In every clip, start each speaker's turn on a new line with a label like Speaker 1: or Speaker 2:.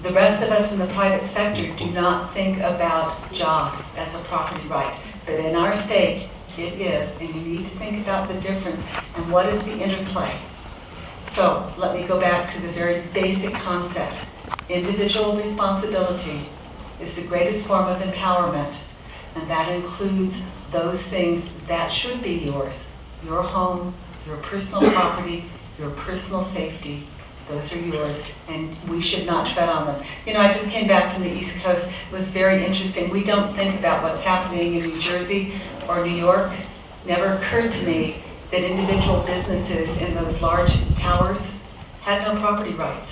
Speaker 1: The rest of us in the private sector do not think about jobs as a property right. But in our state, it is, and you need to think about the difference and what is the interplay. So let me go back to the very basic concept. Individual responsibility is the greatest form of empowerment, and that includes those things that should be yours. Your home, your personal property, your personal safety, those are yours, and we should not tread on them. You know, I just came back from the East Coast. It was very interesting. We don't think about what's happening in New Jersey or New York. Never occurred to me that individual businesses in those large towers had no property rights.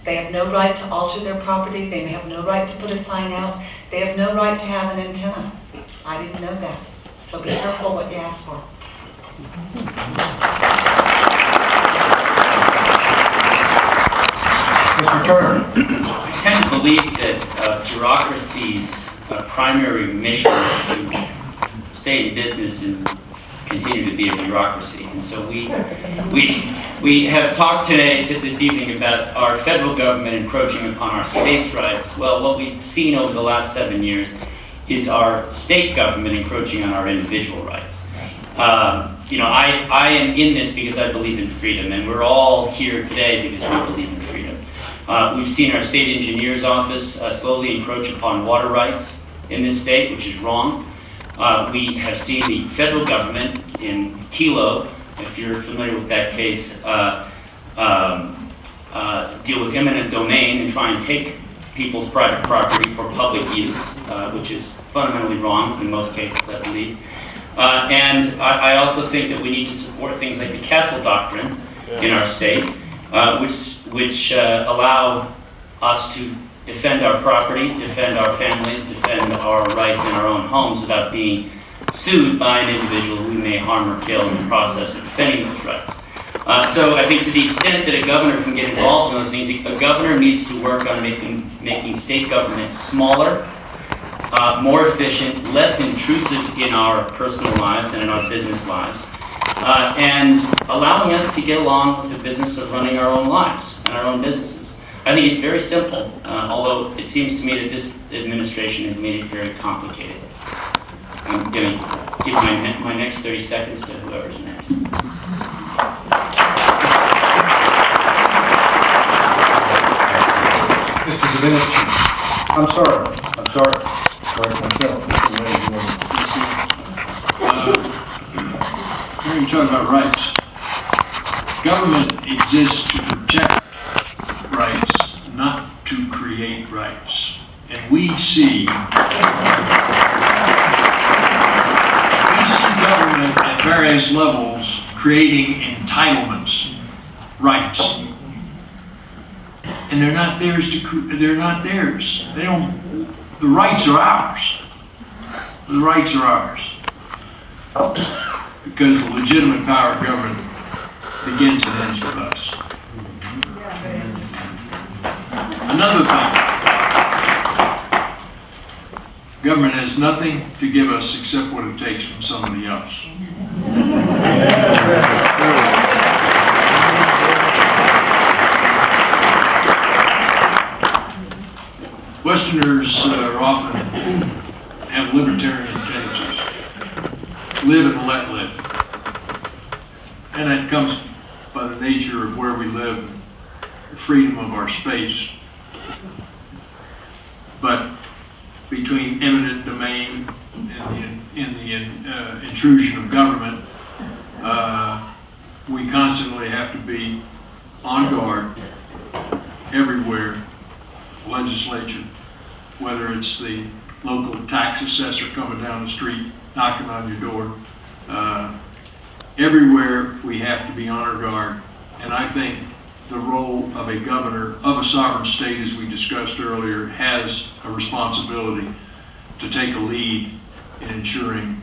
Speaker 1: They have no right to alter their property. They have no right to put a sign out. They have no right to have an antenna. I didn't know that. So be careful what you ask for.
Speaker 2: Mr. Turner.
Speaker 3: I tend to believe that bureaucracy's primary mission is to stay in business and continue to be a bureaucracy. And so we have talked this evening about our federal government encroaching upon our states' rights. Well, what we've seen over the last 7 years is our state government encroaching on our individual rights. I am in this because I believe in freedom, and we're all here today because we believe in freedom. We've seen our state engineer's office slowly encroach upon water rights in this state, which is wrong. We have seen the federal government in Kelo, if you're familiar with that case, deal with eminent domain and try and take people's private property for public use, which is fundamentally wrong in most cases, I believe. And I also think that we need to support things like the Castle Doctrine in our state, which allow us to defend our property, defend our families, defend our rights in our own homes without being sued by an individual who may harm or kill in the process of defending those rights. So I think to the extent that a governor can get involved in those things, a governor needs to work on making state government smaller, more efficient, less intrusive in our personal lives and in our business lives, and allowing us to get along with the business of running our own lives and our own businesses. I think it's very simple, although it seems to me that this administration has made it very complicated. I'm going to give my next 30 seconds to whoever's next.
Speaker 2: Mr. Domenici. I'm sorry. Correct myself.
Speaker 4: Here you talk about rights. Government exists to protect rights, not to create rights. And we see government at various levels creating entitlements, rights. And they're not theirs they're not theirs. The rights are ours. The rights are ours. Because the legitimate power of government begins and ends with us. Another thing. Government has nothing to give us except what it takes from somebody else. Westerners often have libertarian tendencies. Live and let live. And that comes by the nature of where we live, the freedom of our space. But between eminent domain and the intrusion of government, we constantly have to be on guard everywhere. Legislature, whether it's the local tax assessor coming down the street, knocking on your door, everywhere we have to be on our guard. And I think the role of a governor of a sovereign state, as we discussed earlier, has a responsibility to take a lead in ensuring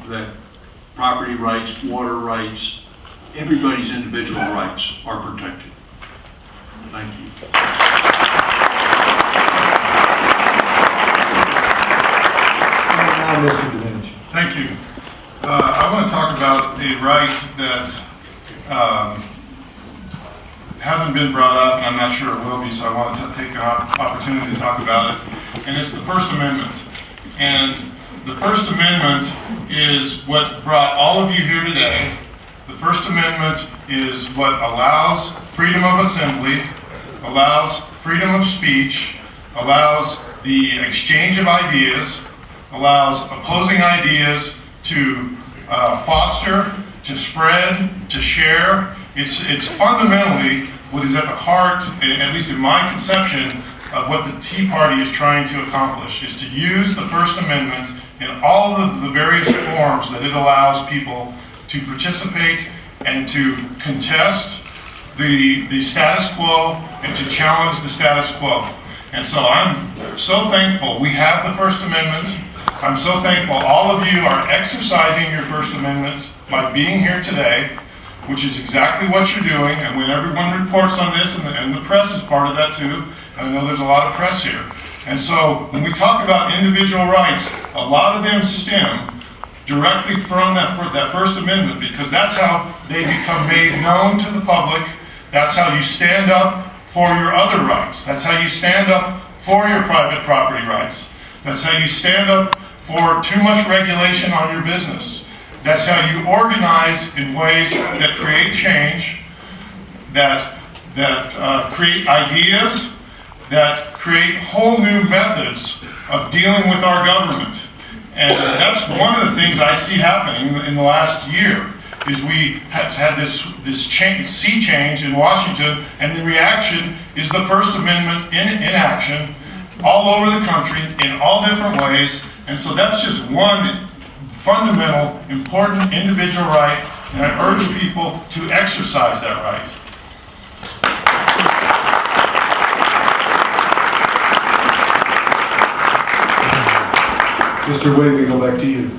Speaker 4: that property rights, water rights, everybody's individual rights are protected. Thank you.
Speaker 5: Thank you. I want to talk about the right that hasn't been brought up, and I'm not sure it will be, so I wanted to take an opportunity to talk about it, and it's the First Amendment. And the First Amendment is what brought all of you here today. The First Amendment is what allows freedom of assembly, allows freedom of speech, allows the exchange of ideas, allows opposing ideas to foster, to spread, to share. It's fundamentally what is at the heart, at least in my conception, of what the Tea Party is trying to accomplish, is to use the First Amendment in all of the various forms that it allows people to participate and to contest the status quo and to challenge the status quo. And so I'm so thankful we have the First Amendment. I'm so thankful all of you are exercising your First Amendment by being here today, which is exactly what you're doing. And when everyone reports on this, and the press is part of that too, and I know there's a lot of press here. And so when we talk about individual rights, a lot of them stem directly from that First Amendment, because that's how they become made known to the public. That's how you stand up for your other rights. That's how you stand up for your private property rights. That's how you stand up for too much regulation on your business. That's how you organize in ways that create change, that create ideas, that create whole new methods of dealing with our government. And that's one of the things I see happening in the last year, is we have had this sea change in Washington, and the reaction is the First Amendment in action all over the country in all different ways. And so that's just one fundamental, important individual right, and I urge people to exercise that right.
Speaker 2: Mr. Wade, we go back to you.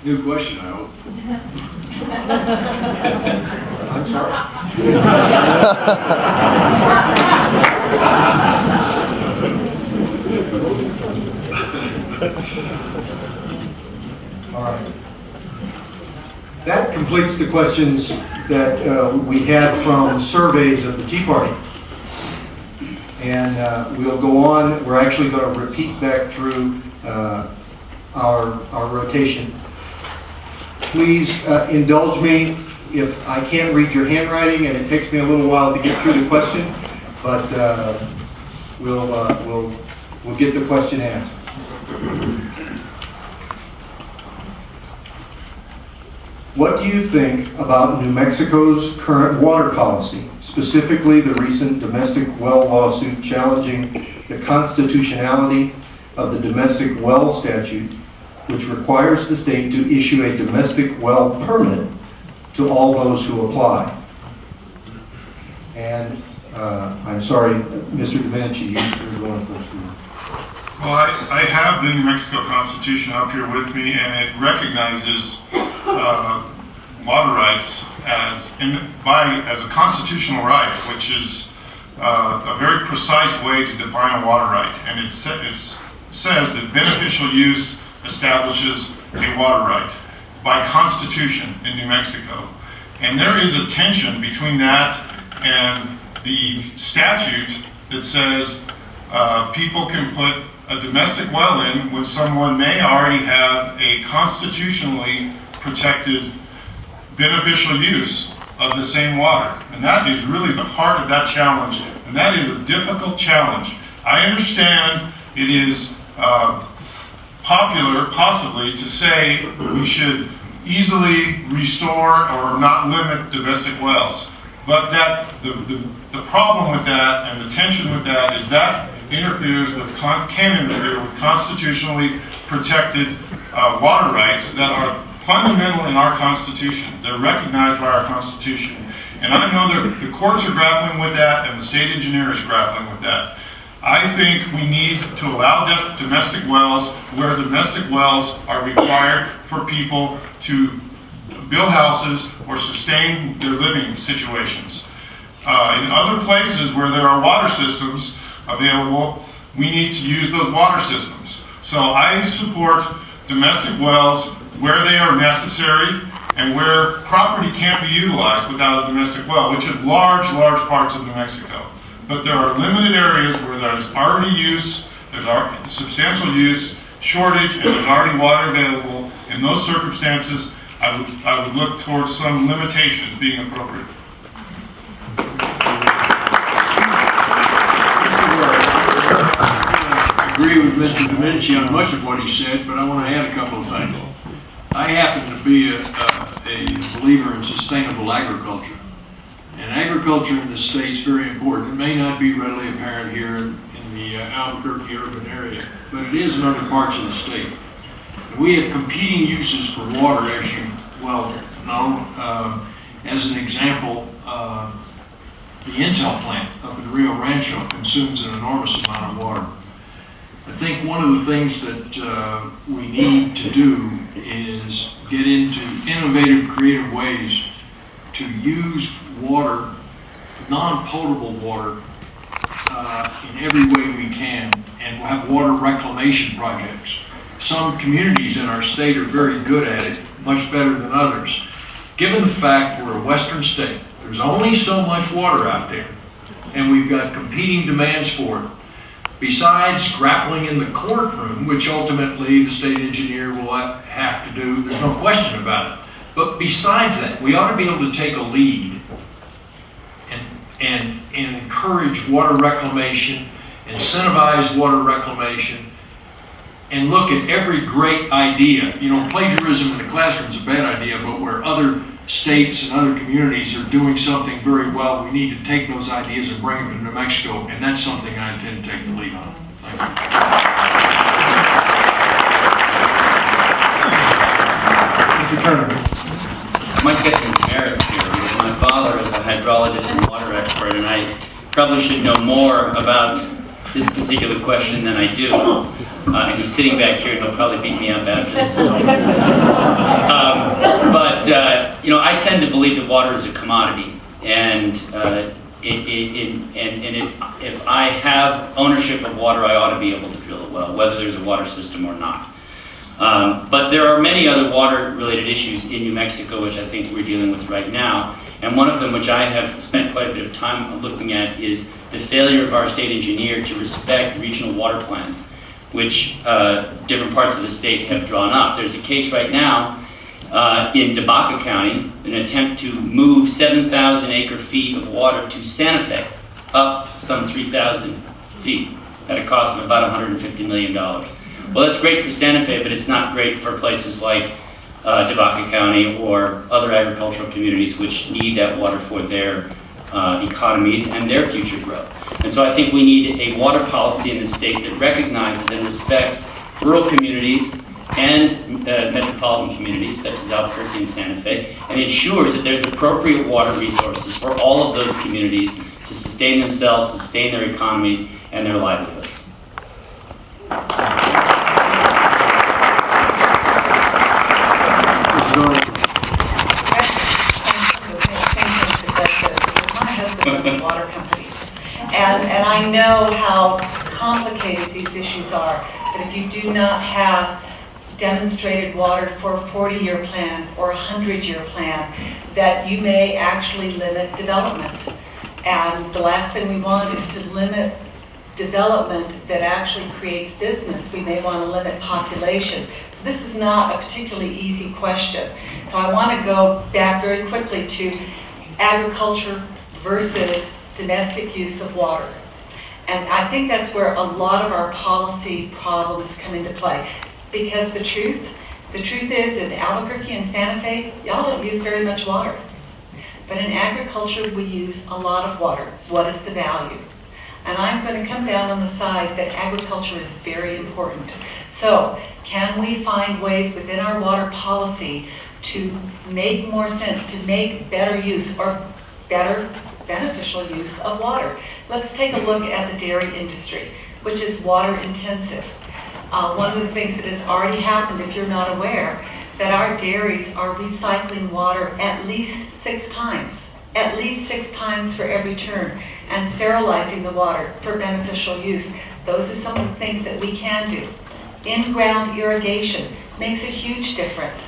Speaker 4: New question, I hope.
Speaker 2: I'm sorry. All right. That completes the questions that we had from surveys of the Tea Party. And we'll go on. We're actually going to repeat back through our rotation. Please indulge me if I can't read your handwriting and it takes me a little while to get through the question, but we'll get the question asked. What do you think about New Mexico's current water policy, specifically the recent domestic well lawsuit challenging the constitutionality of the domestic well statute, which requires the state to issue a domestic well permit to all those who apply? And I'm sorry, Mr. Domenici, you're going first.
Speaker 5: Well, I have the New Mexico Constitution up here with me, and it recognizes water rights as a constitutional right, which is a very precise way to define a water right. And it says that beneficial use establishes a water right by Constitution in New Mexico. And there is a tension between that and the statute that says people can put a domestic well in when someone may already have a constitutionally protected beneficial use of the same water. And that is really the heart of that challenge, and that is a difficult challenge. I understand it is popular, possibly, to say we should easily restore or not limit domestic wells. But that the problem with that and the tension with that is that can interfere with constitutionally protected water rights that are fundamental in our Constitution. They're recognized by our Constitution. And I know that the courts are grappling with that, and the state engineer is grappling with that. I think we need to allow domestic wells where domestic wells are required for people to build houses or sustain their living situations. In other places where there are water systems available, we need to use those water systems. So I support domestic wells where they are necessary and where property can't be utilized without a domestic well, which is large parts of New Mexico. But there are limited areas where there's already use, there's substantial use, shortage, and there's already water available. In those circumstances, I would look towards some limitations being appropriate.
Speaker 4: I agree with Mr. Domenici on much of what he said, but I want to add a couple of things. I happen to be a believer in sustainable agriculture. And agriculture in the state is very important. It may not be readily apparent here in the Albuquerque urban area, but it is in other parts of the state. And we have competing uses for water, as you well know. As an example, the Intel plant up in Rio Rancho consumes an enormous amount of water. I think one of the things that we need to do is get into innovative, creative ways to use water, non-potable water, in every way we can, and we'll have water reclamation projects. Some communities in our state are very good at it, much better than others. Given the fact we're a western state, there's only so much water out there, and we've got competing demands for it. Besides grappling in the courtroom, which ultimately the state engineer will have to do, there's no question about it. But besides that, we ought to be able to take a lead and encourage water reclamation, incentivize water reclamation, and look at every great idea. You know, plagiarism in the classroom is a bad idea, but where other states and other communities are doing something very well, we need to take those ideas and bring them to New Mexico, and that's something I intend to take the lead on.
Speaker 2: Mr. Turner.
Speaker 3: Might get some merits here, because my father is a hydrologist and water expert, and I probably should know more about this particular question than I do. And he's sitting back here, and he'll probably beat me up after this. You know, I tend to believe that water is a commodity, and if I have ownership of water, I ought to be able to drill a well, whether there's a water system or not. But there are many other water-related issues in New Mexico, which I think we're dealing with right now. And one of them, which I have spent quite a bit of time looking at, is the failure of our state engineer to respect regional water plans, which different parts of the state have drawn up. There's a case right now in Tobacco County, an attempt to move 7,000 acre-feet of water to Santa Fe, up some 3,000 feet, at a cost of about $150 million. Well, that's great for Santa Fe, but it's not great for places like Tobacco County or other agricultural communities which need that water for their economies and their future growth. And so I think we need a water policy in the state that recognizes and respects rural communities and metropolitan communities such as Albuquerque and Santa Fe, and ensures that there's appropriate water resources for all of those communities to sustain themselves, sustain their economies, and their livelihoods.
Speaker 1: Water company. And I know how complicated these issues are, that if you do not have demonstrated water for a 40-year plan or a 100-year plan, that you may actually limit development. And the last thing we want is to limit development that actually creates business. We may want to limit population. So this is not a particularly easy question. So I want to go back very quickly to agriculture versus domestic use of water. And I think that's where a lot of our policy problems come into play. Because the truth is, in Albuquerque and Santa Fe, y'all don't use very much water. But in agriculture, we use a lot of water. What is the value? And I'm going to come down on the side that agriculture is very important. So, can we find ways within our water policy to make more sense, to make better use or better beneficial use of water? Let's take a look at the dairy industry, which is water intensive. One of the things that has already happened, if you're not aware, that our dairies are recycling water at least 6 times. At least 6 times for every turn, and sterilizing the water for beneficial use. Those are some of the things that we can do. In-ground irrigation makes a huge difference.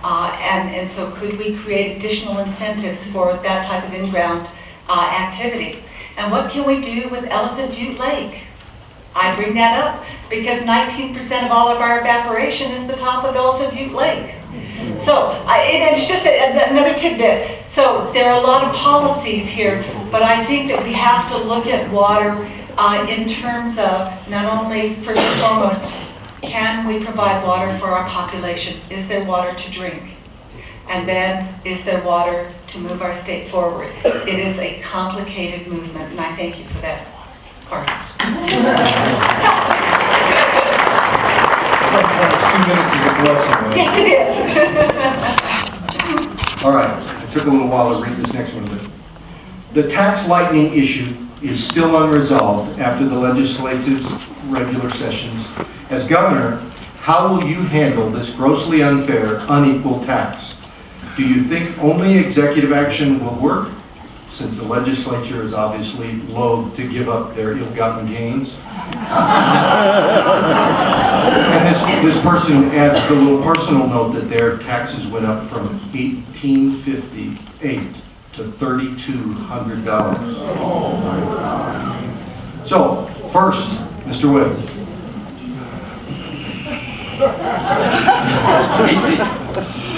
Speaker 1: And so could we create additional incentives for that type of in-ground activity? And what can we do with Elephant Butte Lake? I bring that up because 19% of all of our evaporation is the top of Elephant Butte Lake. So it's just another tidbit. So there are a lot of policies here, but I think that we have to look at water in terms of not only, first and foremost, can we provide water for our population? Is there water to drink? And then, is there water to move our state forward? It is a complicated movement, and I thank you for that part.
Speaker 2: 2 minutes is a blessing, right?
Speaker 1: Yes, it is.
Speaker 2: All right, it took a little while to read this next one, but the tax lightning issue is still unresolved after the legislature's regular sessions. As governor, how will you handle this grossly unfair, unequal tax? Do you think only executive action will work, since the legislature is obviously loath to give up their ill-gotten gains? And this person adds the little personal note that their taxes went up from $1,858 to $3,200. So, first, Mr. Webb.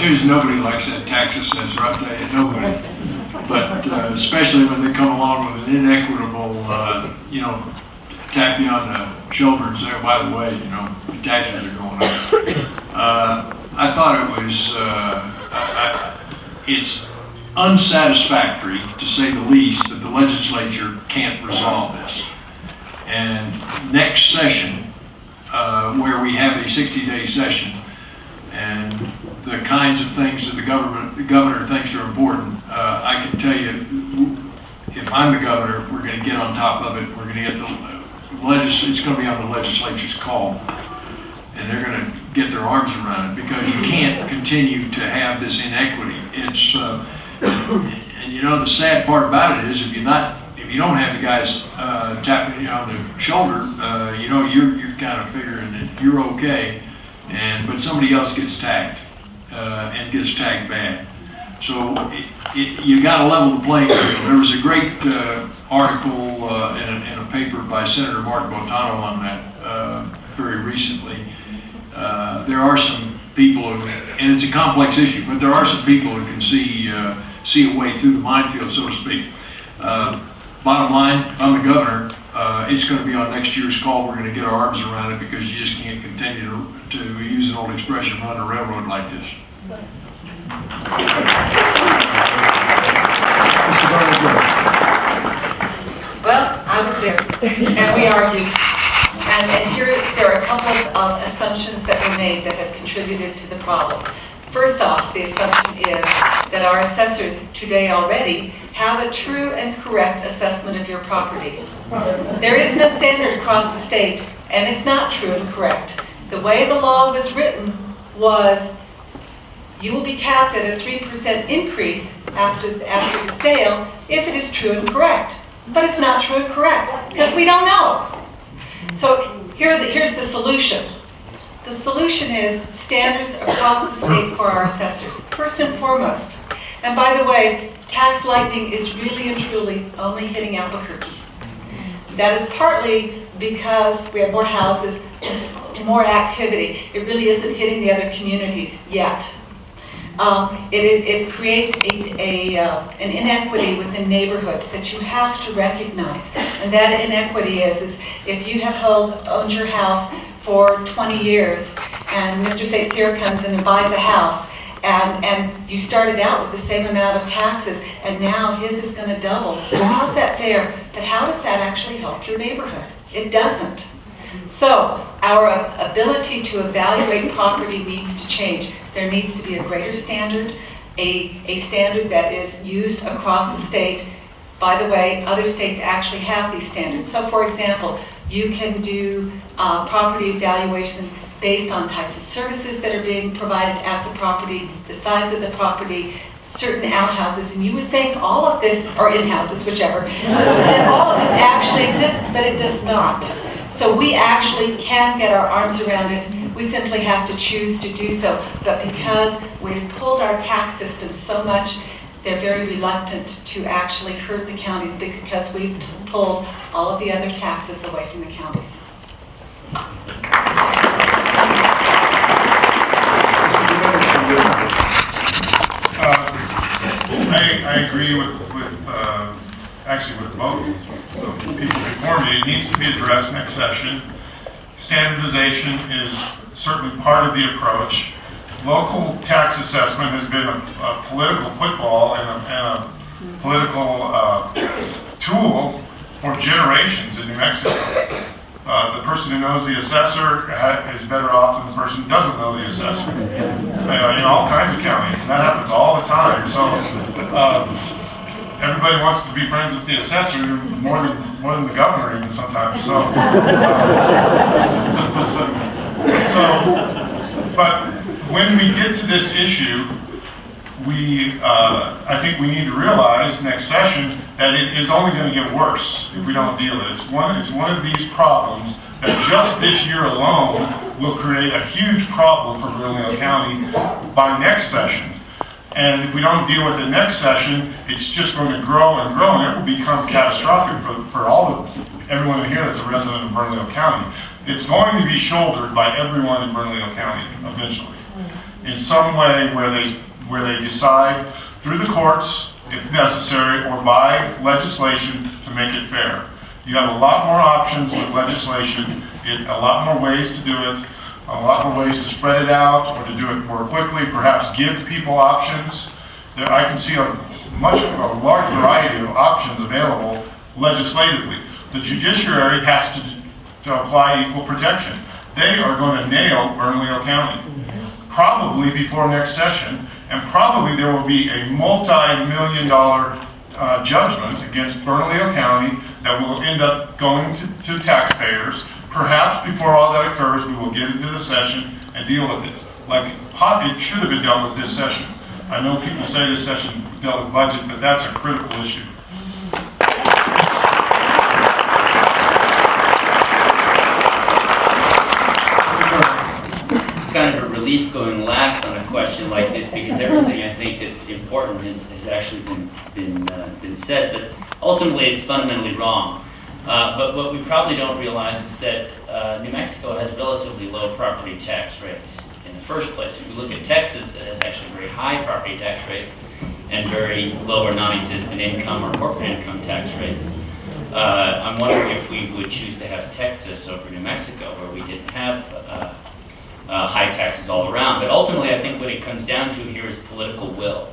Speaker 4: There's nobody likes that tax assessor, I'll tell you, nobody. But especially when they come along with an inequitable, tap you on the shoulder and say, oh, by the way, the taxes are going up. I thought it was, it's unsatisfactory, to say the least, that the legislature can't resolve this. And next session, where we have a 60-day session, and the kinds of things that the governor thinks are important, I can tell you, if I'm the governor, we're going to get on top of it. We're going to get it's going to be on the legislature's call, and they're going to get their arms around it, because you can't continue to have this inequity. It's and the sad part about it is, if you don't have the guys tapping you on the shoulder, you're kind of figuring that you're okay, but somebody else gets tagged and gets tagged bad. So you got to level the playing field. There was a great article in a paper by Senator Mark Bontano on that very recently. There are some people and it's a complex issue, but there are some people who can see a way through the minefield, so to speak. Bottom line, if I'm the governor, it's going to be on next year's call. We're going to get our arms around it, because you just can't continue to use an old expression, run a railroad like this.
Speaker 1: Well, I was there, and we argued. And here, there are a couple of assumptions that were made that have contributed to the problem. First off, the assumption is that our assessors today already have a true and correct assessment of your property. There is no standard across the state, and it's not true and correct. The way the law was written was, you will be capped at a 3% increase after the sale if it is true and correct. But it's not true and correct, because we don't know. So here's the solution. The solution is standards across the state for our assessors, first and foremost. And by the way, tax lightning is really and truly only hitting Albuquerque. That is partly because we have more houses, more activity. It really isn't hitting the other communities yet. It creates an inequity within neighborhoods that you have to recognize. And that inequity is if you have owned your house for 20 years, and Mr. St. Cyr comes in and buys a house, and you started out with the same amount of taxes, and now his is going to double. Well, how's that fair? But how does that actually help your neighborhood? It doesn't. So our ability to evaluate property needs to change. There needs to be a greater standard, a standard that is used across the state. By the way, other states actually have these standards. So for example, you can do property evaluation based on types of services that are being provided at the property, the size of the property, certain outhouses, and you would think all of this, or in-houses, whichever, that all of this actually exists, but it does not. So we actually can get our arms around it We simply have to choose to do so. But because we've pulled our tax system so much, they're very reluctant to actually hurt the counties because we've pulled all of the other taxes away from the counties.
Speaker 5: I agree with actually with both the people before me. It needs to be addressed next session. Standardization is certainly part of the approach. Local tax assessment has been a political football and a political tool for generations in New Mexico. The person who knows the assessor is better off than the person who doesn't know the assessor. In all kinds of counties, and that happens all the time. So everybody wants to be friends with the assessor more than the governor even sometimes. So, but when we get to this issue, I think we need to realize next session that it is only going to get worse if we don't deal with it. It's one of these problems that just this year alone will create a huge problem for Bernalillo County by next session. And if we don't deal with it next session, it's just going to grow and grow, and it will become catastrophic for everyone in here that's a resident of Bernalillo County. It's going to be shouldered by everyone in Bernalillo County eventually, in some way where they decide through the courts, if necessary, or by legislation to make it fair. You have a lot more options with legislation, a lot more ways to do it, a lot more ways to spread it out or to do it more quickly, perhaps give people options. I can see a large variety of options available legislatively. The judiciary has to apply equal protection. They are going to nail Bernalillo County, probably before next session, and probably there will be a multi-million-dollar judgment against Bernalillo County that will end up going to taxpayers. Perhaps before all that occurs, we will get into the session and deal with it. Like it should have been dealt with this session. I know people say this session dealt with budget, but that's a critical issue.
Speaker 3: Kind of a relief going last on a question like this because everything I think that's important has actually been said, but ultimately it's fundamentally wrong. But what we probably don't realize is that New Mexico has relatively low property tax rates in the first place. If you look at Texas, that has actually very high property tax rates and very low or non-existent income or corporate income tax rates. I'm wondering if we would choose to have Texas over New Mexico, where we didn't have high taxes all around. But ultimately, I think what it comes down to here is political will.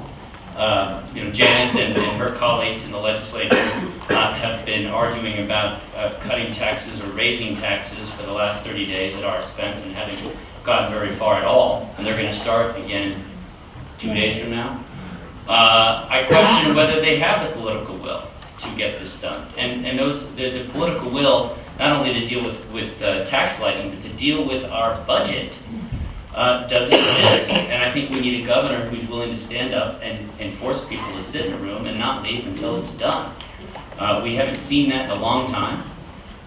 Speaker 3: Janice and her colleagues in the legislature have been arguing about cutting taxes or raising taxes for the last 30 days at our expense and haven't gotten very far at all. And they're going to start again 2 days from now. I question whether they have the political will to get this done. And the political will, not only to deal with tax lighting, but to deal with our budget, doesn't exist. And I think we need a governor who's willing to stand up and force people to sit in a room and not leave until it's done. We haven't seen that in a long time.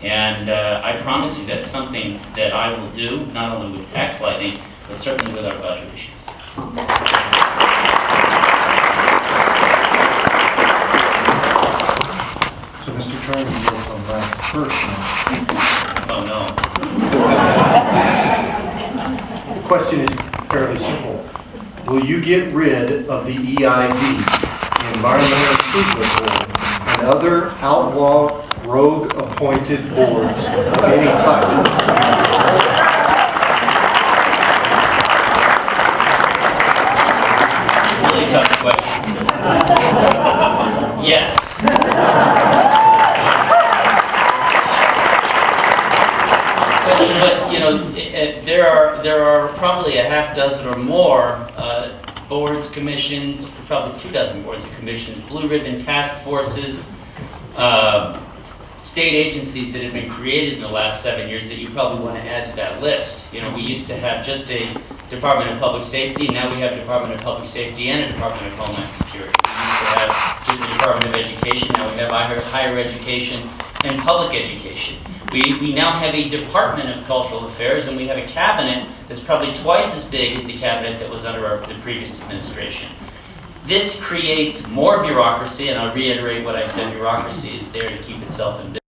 Speaker 3: And I promise you that's something that I will do, not only with tax lighting, but certainly with our budget issues.
Speaker 2: So, Mr. Chairman, you'll come back first now.
Speaker 3: Oh, no.
Speaker 2: The question is fairly simple. Will you get rid of the EIB, the Environmental Improvement Board, and other outlaw, rogue-appointed boards of any type?
Speaker 3: Really tough question. Yes. But there are probably a half dozen or more boards, commissions, probably 24 boards and commissions, blue ribbon task forces, state agencies that have been created in the last 7 years that you probably want to add to that list. We used to have just a Department of Public Safety, now we have Department of Public Safety and a Department of Homeland Security. We used to have just the Department of Education, now we have higher education and public education. We now have a Department of Cultural Affairs, and we have a cabinet that's probably twice as big as the cabinet that was under the previous administration. This creates more bureaucracy, and I'll reiterate what I said, bureaucracy is there to keep itself in business.